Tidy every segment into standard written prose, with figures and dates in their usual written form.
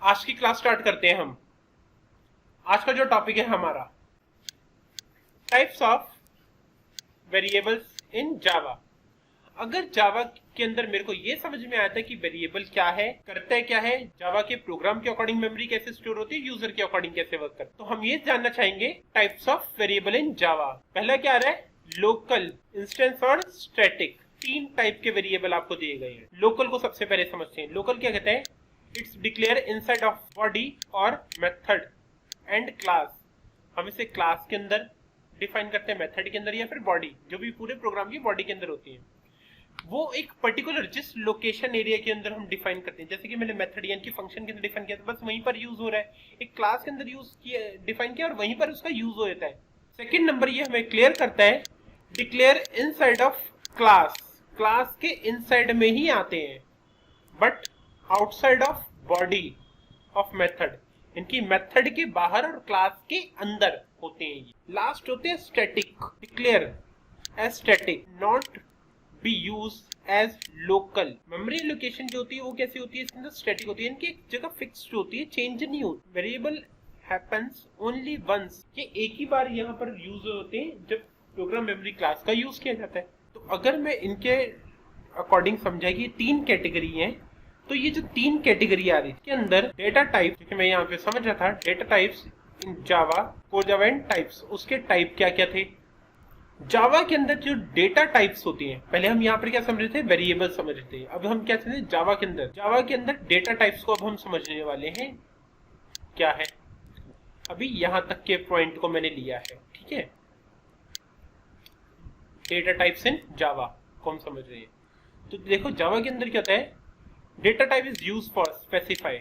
आज की class start करते हैं हम। आज का जो टॉपिक है हमारा टाइप्स ऑफ वेरिएबल्स इन जावा। अगर जावा के अंदर मेरे को ये समझ में आता है कि वेरिएबल क्या है, करता है क्या है, जावा के प्रोग्राम के अकॉर्डिंग मेमोरी कैसे स्टोर होती है, यूजर के अकॉर्डिंग कैसे वर्क करता है, तो हम ये जानना चाहेंगे टाइप्स ऑफ वेरिएबल इन जावा। पहला क्या आ रहा है, लोकल, इंस्टेंस और स्टैटिक। तीन टाइप के वेरिएबल आपको दिए गए हैं। लोकल को सबसे पहले समझते हैं। लोकल क्या कहते हैं, it's declare inside of body और मेथड एंड क्लास। हम इसे क्लास के अंदर डिफाइन करते हैं, मेथड के अंदर, या फिर बॉडी, जो भी पूरे प्रोग्राम की बॉडी के अंदर होती है, वो एक पर्टिकुलर जिस लोकेशन एरिया के अंदर हम डिफाइन करते हैं। जैसे कि मैंने मेथड यानी कि फंक्शन के अंदर डिफाइन किया, तो बस वहीं पर यूज हो रहा है। एक क्लास के अंदर यूज किया, डिफाइन किया, और वहीं पर उसका यूज हो जाता है। सेकेंड नंबर ये हमें क्लियर करता है, declare inside of class. Class के इनसाइड में ही आते हैं, but outside of body of method, इनकी मेथड के बाहर और क्लास के अंदर होते हैं। लास्ट होते हैं static, declare as static, not be use as local. Memory location जो होती है वो कैसी होती है, इसके अंदर स्टैटिक होती है, इनकी एक जगह फिक्स्ड होती है, चेंज नहीं होती। वेरिएबल हैपेंस ओनली वंस, ये एक ही बार यहाँ पर यूज होते हैं जब प्रोग्राम मेमोरी क्लास का यूज किया जाता है। तो अगर मैं इनके अकॉर्डिंग समझा कि तीन कैटेगरी हैं, तो ये जो तीन कैटेगरी आ रही है, इसके अंदर डेटा टाइप, क्योंकि मैं यहाँ पे समझ रहा था data types in Java, core Java and types, उसके टाइप क्या क्या थे। जावा के अंदर जो डेटा टाइप्स होती हैं, पहले हम यहाँ पर क्या समझ रहे थे, वेरिएबल समझ रहे थे, अब हम क्या समझ रहे हैं जावा के अंदर। जावा के अंदर डेटा टाइप्स को अब हम समझने वाले हैं क्या है। अभी यहाँ तक के पॉइंट को मैंने लिया है, ठीक है। डेटा टाइप्स इन जावा को हम समझ रहे हैं। तो देखो जावा के अंदर क्या होता है, data type is use for specify.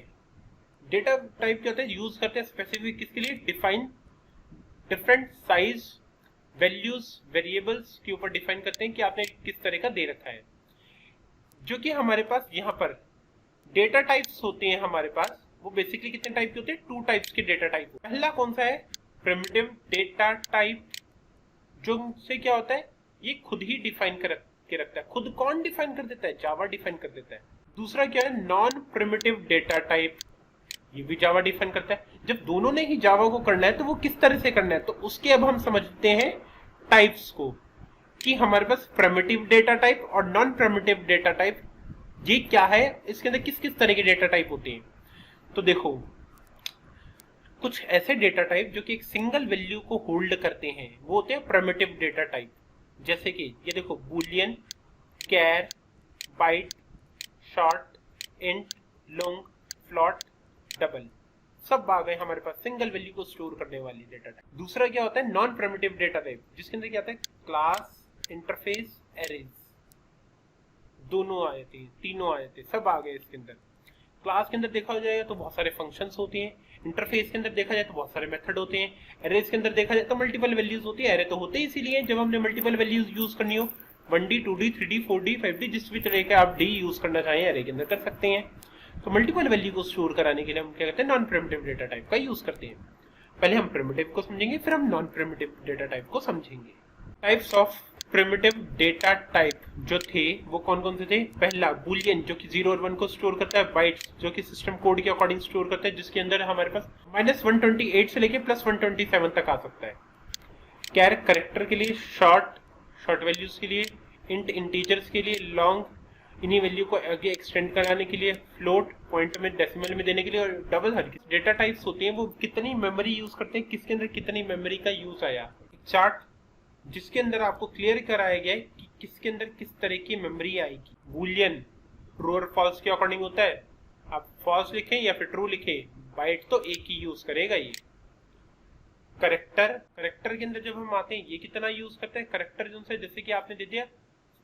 Data type क्या होता है, यूज करते हैं स्पेसिफिक किसके लिए, define different size values variables के ऊपर डिफाइन करते हैं कि आपने किस तरह का दे रखा है। जो कि हमारे पास यहाँ पर डेटा टाइप्स होते हैं हमारे पास, वो बेसिकली कितने टाइप के होते हैं, टू टाइप्स के डेटा टाइप। पहला कौन सा है, प्रिमिटिव डेटा टाइप, जो से क्या होता है, ये खुद ही डिफाइन कर के रखता है। खुद कौन डिफाइन कर देता है, जावा डिफाइन कर देता है। दूसरा क्या है, नॉन प्रिमिटिव डेटा टाइप, ये भी जावा डिफाइन करता है। जब दोनों ने ही जावा को करना है तो वो किस तरह से करना है, तो उसके अब हम समझते हैं टाइप्स को, कि हमारे पास प्रिमिटिव डेटा टाइप और नॉन प्रिमिटिव डेटा टाइप ये क्या है, इसके अंदर किस किस तरह के डेटा टाइप होते हैं। तो देखो, कुछ ऐसे डेटा टाइप जो कि एक सिंगल वैल्यू को होल्ड करते हैं, वो होते हैं प्रिमिटिव डेटा टाइप। जैसे कि ये देखो, boolean, char, byte, short, int, long, float, double, सब आ गए हमारे पास सिंगल वैल्यू को स्टोर करने वाली डेटा टाइप। दूसरा क्या होता है, नॉन प्रिमिटिव डेटा टाइप, जिसके अंदर क्या आता है, क्लास, इंटरफेस, एरेज, दोनों आए थे, तीनों आए थे, सब आ गए इसके अंदर। क्लास के अंदर देखा जाएगा तो बहुत सारे फंक्शंस होते हैं, इंटरफेस के अंदर देखा जाए तो बहुत सारे मेथड होते हैं, एरेज के अंदर देखा जाए तो मल्टीपल वैल्यूज होती है। एरे तो होते ही इसीलिए जब हमने मल्टीपल वैल्यूज यूज करनी हो, 1D 2D 3D 4D 5D, जिस भी तरह का आप डी यूज करना चाहें एरे के अंदर कर सकते हैं। तो मल्टीपल वैल्यू को स्टोर कराने के लिए हम क्या करते हैं, नॉन प्रिमिटिव डेटा टाइप का यूज करते हैं। पहले हम प्रिमिटिव को समझेंगे, फिर हम नॉन प्रिमिटिव डेटा टाइप को समझेंगे। Types of primitive data type जो थे वो कौन कौन से थे, पहला बूलियन, जो कि 0 और 1 को स्टोर करता है, बाइट्स, जो कि सिस्टम कोड के अकॉर्डिंग स्टोर करता है, जिसके अंदर हमारे पास -128 से लेके +127 तक आ सकता है। कैर, करेक्टर के लिए, शॉर्ट वैल्यूज के लिए, इंट, इंटीजर्स के लिए, लॉन्ग, इन्हीं वैल्यू को आगे एक्सटेंड कराने के लिए, फ्लोट, पॉइंट में डेसिमल में देने के लिए, और डबल। हर डेटा टाइप्स होती हैं वो कितनी मेमोरी यूज करते हैं, किसके अंदर कितनी मेमोरी का यूज आया। चार्ट जिसके अंदर आपको क्लियर कराया गया है कि किसके अंदर किस तरह की मेमोरी आएगी। बूलियन ट्रू और फॉल्स के अकॉर्डिंग होता है, आप फॉल्स लिखें या फिर ट्रू लिखें, बाइट तो एक ही यूज करेगा ये। करेक्टर के अंदर जब हम आते हैं, ये कितना यूज करता है, करेक्टर जो से, जैसे कि आपने दे दिया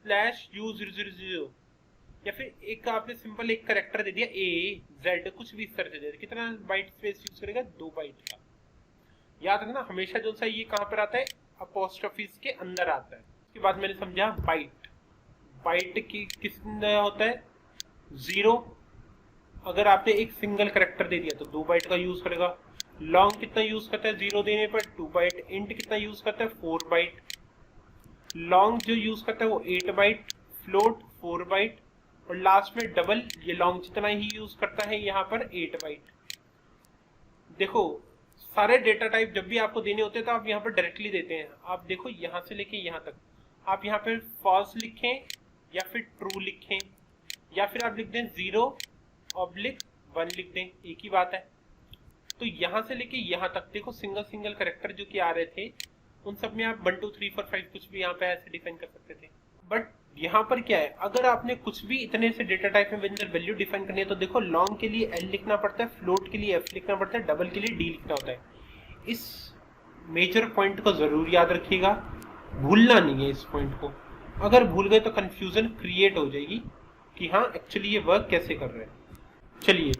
/U000, या फिर एक आपने सिंपल एक करेक्टर दे दिया AZ, कुछ भी इस तरह से दे दिया, कितना बाइट स्पेस यूज करेगा, 2 बाइट का। याद रखना हमेशा जो सा ये कहाँ पर आता है, अपोस्ट्रोफीज के अंदर आता है। उसके बाद मैंने समझा बाइट की किस होता है, 0। अगर आपने एक सिंगल करेक्टर दे दिया तो 2 बाइट का यूज करेगा। लॉन्ग कितना यूज करता है 0 देने पर, 2 बाइट। इंट कितना यूज करता है, 4 बाइट। लॉन्ग जो यूज करता है वो 8 बाइट, फ्लोट 4 बाइट, और लास्ट में डबल, ये लॉन्ग जितना ही यूज करता है यहाँ पर 8 बाइट। देखो सारे डेटा टाइप जब भी आपको देने होते हैं तो आप यहाँ पर डायरेक्टली देते हैं। आप देखो यहाँ से लेके यहाँ तक आप यहाँ पे फॉल्स लिखें या फिर ट्रू लिखें या फिर आप लिख दें 0/1 लिख दें, एक ही बात है। तो यहाँ से लेके यहाँ तक देखो सिंगल कैरेक्टर जो कि आ रहे थे उन सब में आप 1 2 3 4 5 कुछ भी यहाँ पे ऐसे डिफाइन कर सकते थे। बट यहाँ पर क्या है, अगर आपने कुछ भी इतने से डेटा टाइप में अंदर वैल्यू डिफाइन करनी है तो देखो लॉन्ग के लिए L लिखना पड़ता है, फ्लोट के लिए F लिखना पड़ता है, डबल के लिए D लिखना होता है। इस मेजर पॉइंट को जरूर याद रखिएगा, भूलना नहीं है इस पॉइंट को। अगर भूल गए तो कंफ्यूजन क्रिएट हो जाएगी कि हाँ एक्चुअली ये वर्क कैसे कर रहे हैं। चलिए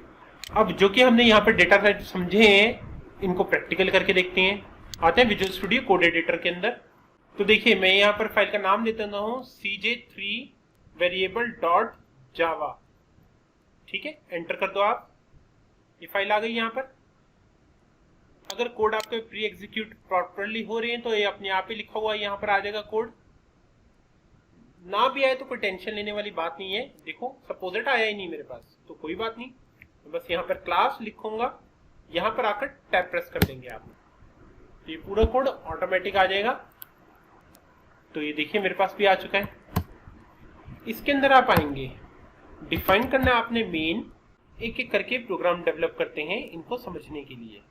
अब जो कि हमने यहाँ पर डेटा टाइप समझे हैं इनको प्रैक्टिकल करके देखते हैं। आते हैं विजुअल स्टूडियो कोड एडिटर के अंदर। तो देखिए मैं यहाँ पर फाइल का नाम देता हूँ cj3 variable.java, ठीक है, एंटर कर दो आप। ये फाइल आ गई यहाँ पर। अगर कोड आपके प्री एग्जीक्यूट प्रॉपरली हो रहे हैं तो ये अपने आप ही लिखा हुआ यहाँ पर आ जाएगा कोड। ना भी आए तो कोई टेंशन लेने वाली बात नहीं है। देखो सपोजिट आया ही नहीं मेरे पास तो कोई बात नहीं, बस यहाँ पर क्लास लिखूंगा, यहाँ पर आकर टैब प्रेस कर देंगे आप, ये पूरा कोड ऑटोमेटिक आ जाएगा। तो ये देखिए मेरे पास भी आ चुका है। इसके अंदर आप आएंगे, डिफाइन करना आपने मेन, एक एक करके प्रोग्राम डेवलप करते हैं इनको समझने के लिए।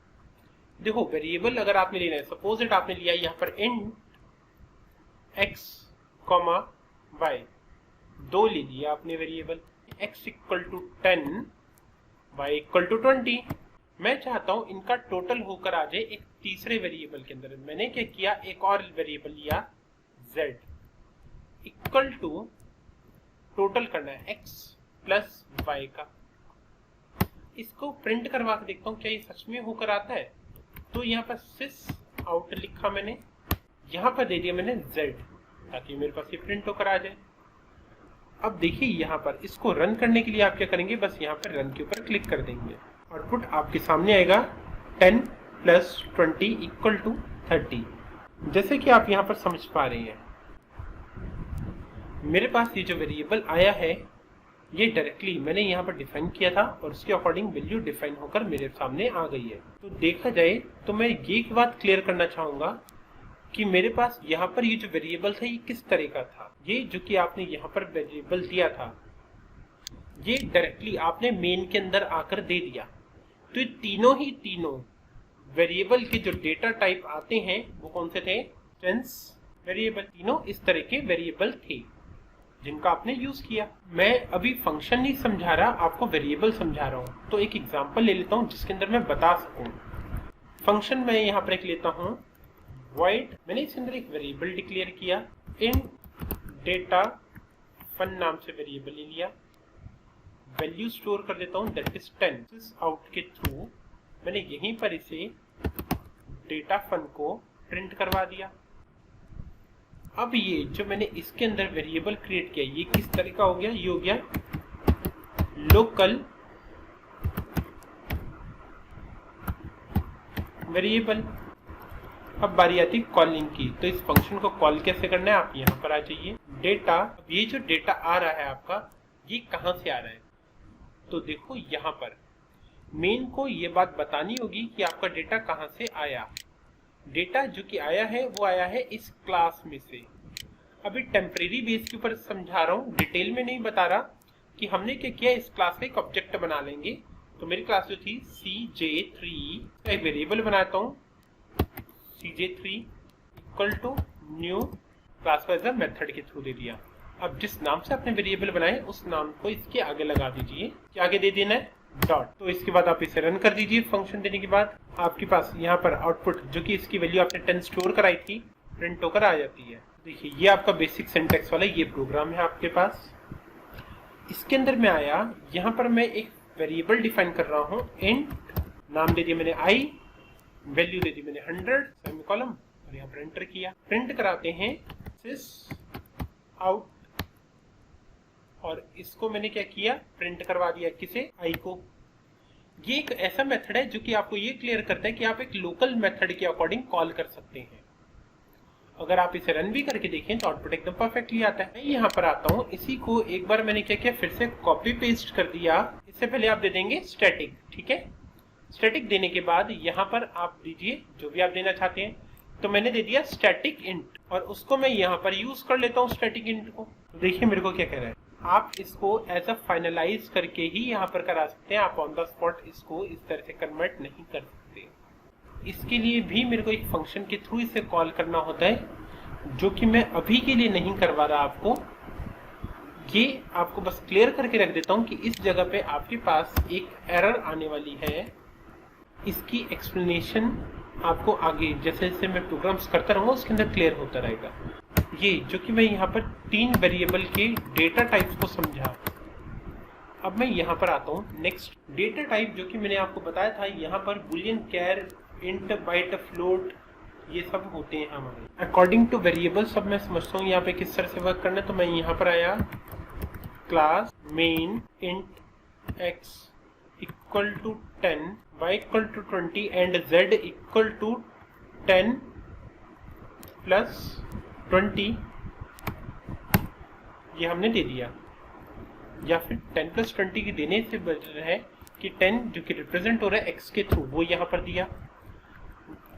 देखो वेरिएबल अगर आपने लेना है, सपोज इट आपने लिया यहाँ पर int x, y, 2 ले लिया आपने वेरिएबल, x = 10 y = 20। मैं चाहता हूं इनका टोटल होकर आ जाए एक तीसरे वेरिएबल के अंदर। मैंने क्या किया, एक और वेरिएबल लिया z इक्वल टू टोटल करना है x प्लस y का। इसको प्रिंट करवा के देखता हूँ क्या ये सच में होकर आता है। तो यहाँ पर sys out लिखा मैंने, यहाँ पर दे दिया मैंने z ताकि मेरे पास ये प्रिंट होकर आ जाए। अब देखिए यहाँ पर इसको रन करने के लिए आप क्या करेंगे, बस यहाँ पर रन के ऊपर क्लिक कर देंगे। आउटपुट आपके सामने आएगा 10 + 20 = 30। जैसे कि आप यहाँ पर समझ पा रहे हैं मेरे पास ये जो वेरिएबल आया है ये डायरेक्टली मैंने यहाँ पर डिफाइन किया था और उसके अकॉर्डिंग वैल्यू डिफाइन होकर मेरे सामने आ गई है। तो देखा जाए तो मैं ये एक बात क्लियर करना चाहूंगा कि मेरे पास यहाँ पर ये जो वेरिएबल था ये किस तरह का था। ये जो कि आपने यहाँ पर वेरिएबल दिया था ये डायरेक्टली आपने मेन के अंदर आकर दे दिया। तो ये तीनों वेरिएबल के जो डेटा टाइप आते हैं वो कौन से थे, इंस्टेंस वेरिएबल। तीनों इस तरह के वेरिएबल थे जिनका आपने यूज किया। मैं अभी फंक्शन नहीं समझा रहा, आपको वेरिएबल समझा रहा हूँ। तो एक एग्जांपल ले लेता हूँ जिसके अंदर मैं बता सकूँ। फंक्शन मैं यहाँ पर एक लेता हूँ void, मैंने इसके अंदर एक वेरिएबल डिक्लेयर किया, इन डेटा फन नाम से वेरिएबल ले लिया, वैल्यू स्टोर कर देता हूँ दैट इज 10। आउट के थ्रू मैंने यहीं पर इसे डेटा फन को प्रिंट करवा दिया। अब ये जो मैंने इसके अंदर वेरिएबल क्रिएट किया ये किस तरह का हो गया, ये हो गया लोकल वेरिएबल। अब बारी आती कॉलिंग की। तो इस फंक्शन को कॉल कैसे करना है, आप यहाँ पर आ जाइए। डेटा, अब ये जो डेटा आ रहा है आपका ये कहाँ से आ रहा है, तो देखो यहाँ पर मेन को ये बात बतानी होगी कि आपका डेटा कहाँ से आया। डेटा जो कि आया है वो आया है इस क्लास में से। अभी टेम्परेरी बेस के ऊपर समझा रहा हूँ, डिटेल में नहीं बता रहा कि हमने क्या किया, इस क्लास का एक ऑब्जेक्ट बना लेंगे। तो मेरी क्लास जो थी cj3 एक वेरिएबल बनाता हूँ cj3 = न्यू, क्लास का एज अ मेथड के थ्रू दे दिया। अब जिस नाम से आपने वेरिएबल बनाए उस नाम को इसके आगे लगा दीजिए, क्या आगे दे देना है डॉट। तो इसके बाद आप इसे रन कर दीजिए। फंक्शन देने के बाद आपके पास यहाँ पर आउटपुट जो कि इसकी वैल्यू आपने 10 स्टोर कराई थी प्रिंट होकर आ जाती है। देखिए ये आपका बेसिक सिंटैक्स वाला ये प्रोग्राम है आपके पास। इसके अंदर मैं आया, यहाँ पर मैं एक वेरिएबल डिफाइन कर रहा हूँ इंट, नाम दे दिया मैंने i, वैल्यू दे दी मैंने 100 सेमीकोलन और यहाँ पर एंटर किया। प्रिंट कराते हैं sys out और इसको मैंने क्या किया, प्रिंट करवा दिया किसे, i को। ये एक ऐसा मेथड है जो कि आपको ये क्लियर करता है कि आप एक लोकल मेथड के अकॉर्डिंग कॉल कर सकते हैं। अगर आप इसे रन भी करके देखें तो आउटपुट एकदम परफेक्टली आता है। मैं यहाँ पर आता हूँ, इसी को एक बार मैंने क्या किया, फिर से कॉपी पेस्ट कर दिया। इससे पहले आप दे देंगे स्टैटिक, ठीक है। स्टैटिक देने के बाद यहाँ पर आप दीजिए जो भी आप देना चाहते हैं। तो मैंने दे दिया स्टैटिक इंट और उसको मैं यहाँ पर यूज कर लेता हूँ स्टैटिक इंट को। देखिए मेरे को क्या कह रहा है, आप इसको एज अ फाइनलाइज करके ही यहाँ पर करा सकते हैं, आप ऑन द स्पॉट इसको इस तरह से कन्वर्ट नहीं कर सकते। इसके लिए भी मेरे को एक फंक्शन के थ्रू इसे कॉल करना होता है, जो कि मैं अभी के लिए नहीं करवा रहा आपको। ये आपको बस क्लियर करके रख देता हूँ कि इस जगह पे आपके पास एक एरर आने वाली है। इसकी एक्सप्लेनेशन आपको आगे जैसे जैसे मैं प्रोग्राम्स करता रहूँगा उसके अंदर क्लियर होता रहेगा। ये जो कि मैं यहाँ पर 3 वेरिएबल के डेटा टाइप्स को समझा। अब मैं यहाँ पर आता हूँ नेक्स्ट। डेटा टाइप जो कि मैंने आपको बताया था, यहाँ पर बूलियन, कैर, इंट, बाइट, फ्लोट, ये सब होते हैं हमारे अकॉर्डिंग टू वेरिएबल। सब मैं समझता हूँ यहाँ पे किस तरह से वर्क करना है। तो मैं यहाँ पर आया, class main int x equal to 10, y equal to 20 and z equal to 10 plus 20, ये हमने दे दिया। या फिर 10 प्लस 20 की देने से बेटर है कि 10 जो कि रिप्रेजेंट हो रहा है x के थ्रू वो यहाँ पर दिया,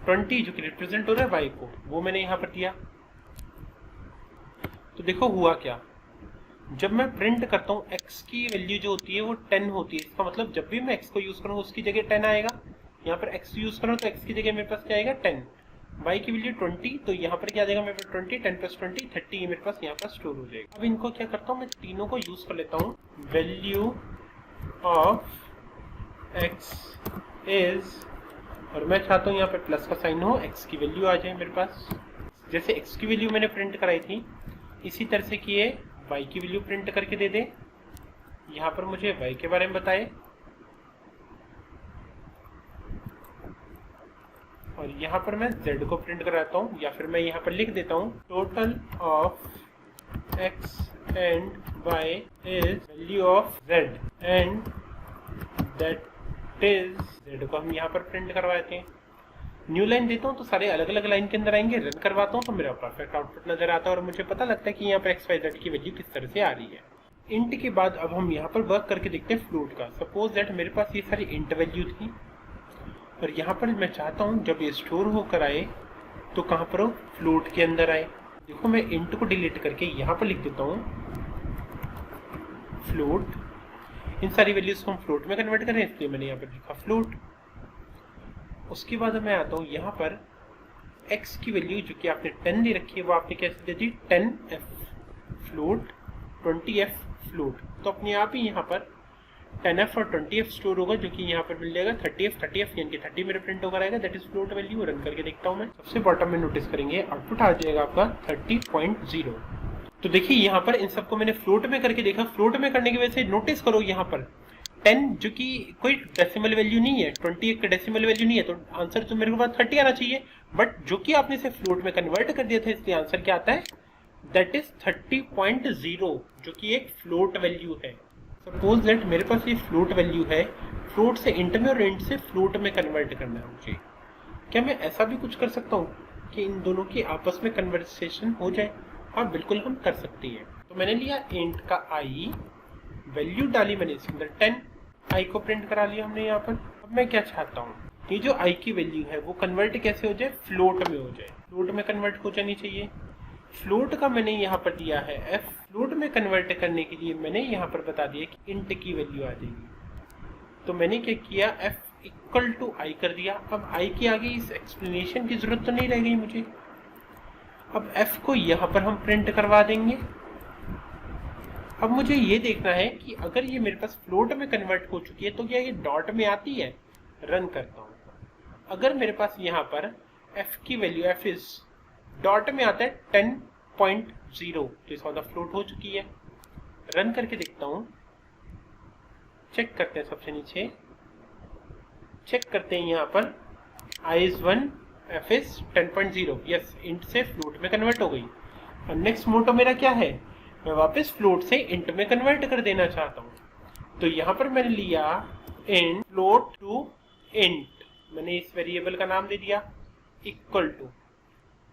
20 जो कि रिप्रेजेंट हो रहा है y को वो मैंने यहाँ पर दिया। तो देखो हुआ क्या, जब मैं प्रिंट करता हूँ x की वैल्यू जो होती है वो 10 होती है। इसका मतलब जब भी मैं x को यूज करूँ उसकी जगह 10 आएगा। यहाँ पर x यूज करूँ तो x की जगह मेरे पास क्या आएगा 10, y की वैल्यू 20, तो यहाँ पर क्या आ जाएगा मेरे पास 20, 10 प्लस 20 30, मेरे पास यहाँ पर स्टोर हो जाएगा। अब इनको क्या करता हूँ, मैं तीनों को यूज कर लेता हूँ। वैल्यू ऑफ x इज, और मैं चाहता हूँ यहाँ पे प्लस का साइन हो, x की वैल्यू आ जाए मेरे पास। जैसे x की वैल्यू मैंने प्रिंट कराई थी इसी तरह से किए y की वैल्यू प्रिंट करके दे दे। यहाँ पर मुझे y के बारे में बताए और यहाँ पर मैं z को प्रिंट कराता हूँ, या फिर मैं यहाँ पर लिख देता हूँ total of x and y is value of z and that is, z को हम यहाँ पर प्रिंट करवाते हैं। न्यू लाइन देता हूँ तो सारे अलग अलग लाइन के अंदर आएंगे। रन करवाता हूँ तो मेरा परफेक्ट आउटपुट नजर आता है और मुझे पता लगता है कि यहाँ पर XYZ की वैल्यू किस तरह से आ रही है। इंट के बाद अब हम यहाँ पर वर्क करके देखते हैं फ्लोट का। सपोज दैट मेरे पास ये सारी इंट वैल्यू थी और यहाँ पर मैं चाहता हूँ जब ये स्टोर होकर आए तो कहाँ पर हो, फ्लोट के अंदर आए। देखो मैं इंट को डिलीट करके यहाँ पर लिख देता हूँ फ्लोट। इन सारी वैल्यूज को हम फ्लोट में कन्वर्ट करें इसलिए मैंने यहाँ पर लिखा फ्लोट। उसके बाद मैं आता हूँ यहाँ पर x की वैल्यू जो कि आपने 10 दे रखी है वो आपने कैसे दे दी 10f फ्लोट 20f फ्लोट। तो अपने आप ही यहाँ पर 10f और 20f स्टोर होगा जो कि यहाँ पर मिल जाएगा 30f यानी कि 30 मेरे प्रिंट होकर आएगा। That is float value. Run करके देखता हूँ मैं। सबसे बॉटम में नोटिस करेंगे आउटपुट आ जाएगा आपका 30.0। तो देखिए यहाँ पर इन सबको मैंने फ्लोट में करके देखा। फ्लोट में करने की वजह से नोटिस करो यहाँ पर 10 जो कि कोई डेसिमल वैल्यू नहीं है, 20 एक डेसिमल वैल्यू नहीं है, तो आंसर तो मेरे को पास 30 आना चाहिए। बट जो कि आपने इसे फ्लोट में कन्वर्ट कर दिया था इसलिए आंसर क्या आता है, दैट इज 30.0 जो कि एक फ्लोट वैल्यू है। सपोज दैट मेरे पास ये फ्लोट वैल्यू है, फ्लोट से इंट में और इंट से फ्लोट में कन्वर्ट करना है मुझे। क्या मैं ऐसा भी कुछ कर सकता हूँ कि इन दोनों की आपस में कन्वर्सेशन हो जाए? हाँ बिल्कुल हम कर सकते हैं। तो मैंने लिया इंट का i, वैल्यू डाली मैंने इसके अंदर 10, i को प्रिंट करा लिया हमने यहाँ पर। अब मैं क्या चाहता हूँ, ये जो i की वैल्यू है वो कन्वर्ट कैसे हो जाए, फ्लोट में हो जाए। फ्लोट में कन्वर्ट हो जानी चाहिए। फ्लोट का मैंने यहाँ पर दिया है f। फ्लोट में कन्वर्ट करने के लिए मैंने यहाँ पर बता दिया कि इंट की वैल्यू आ जाएगी। तो मैंने क्या किया, f इक्वल टू i कर दिया। अब i के आगे इस एक्सप्लेनेशन की जरूरत तो नहीं रह गई मुझे। अब f को यहाँ पर हम प्रिंट करवा देंगे। अब मुझे ये देखना है कि अगर ये मेरे पास फ्लोट में कन्वर्ट हो चुकी है तो क्या ये डॉट में आती है। रन करता हूँ। अगर मेरे पास यहाँ पर f की वैल्यू f इज डॉट में आता है 10.0 तो इसका मतलब फ्लोट हो चुकी है। रन करके देखता हूँ, चेक करते हैं। सबसे नीचे चेक करते हैं यहाँ पर i is 1 f is 10.0, yes int से फ्लोट में कन्वर्ट हो गई। और नेक्स्ट मोटो मेरा क्या है, मैं वापस फ्लोट से इंट में कन्वर्ट कर देना चाहता हूँ। तो यहाँ पर मैंने लिया इंट फ्लोट टू इंट, मैंने इस वेरिएबल का नाम दे दिया इक्वल टू।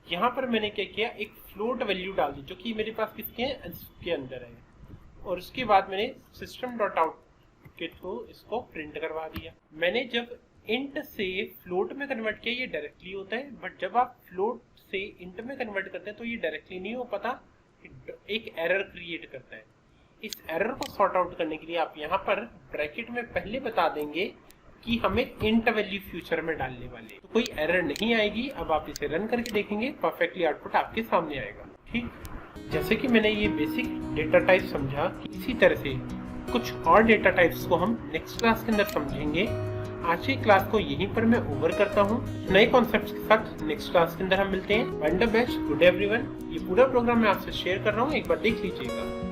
यहाँ पर मैंने क्या किया, एक फ्लोट वैल्यू डाल दी जो कि मेरे पास किसके अंदर है। और उसके बाद मैंने system.out के थ्रू इसको प्रिंट करवा दिया। मैंने जब इंट से फ्लोट में कन्वर्ट किया ये डायरेक्टली होता है, बट जब आप फ्लोट से इंट में कन्वर्ट करते हैं तो ये डायरेक्टली नहीं हो पाता, एक एरर क्रिएट करता है। इस एरर को सॉर्ट आउट करने के लिए आप यहाँ पर ब्रैकेट में पहले बता देंगे कि हमें इंट वैल्यू फ्यूचर में डालने वाले, तो कोई एरर नहीं आएगी। अब आप इसे रन करके देखेंगे, परफेक्टली आउटपुट आपके सामने आएगा। ठीक, जैसे कि मैंने ये बेसिक डेटा टाइप समझा, इसी तरह से कुछ और डेटा टाइप्स को हम नेक्स्ट क्लास के अंदर समझेंगे। आज की क्लास को यहीं पर मैं ओवर करता हूँ। नए कॉन्सेप्ट्स के साथ नेक्स्ट क्लास के अंदर हम मिलते हैं। All the best, good everyone. ये पूरा प्रोग्राम मैं आपसे शेयर कर रहा हूँ, एक बार देख लीजिएगा।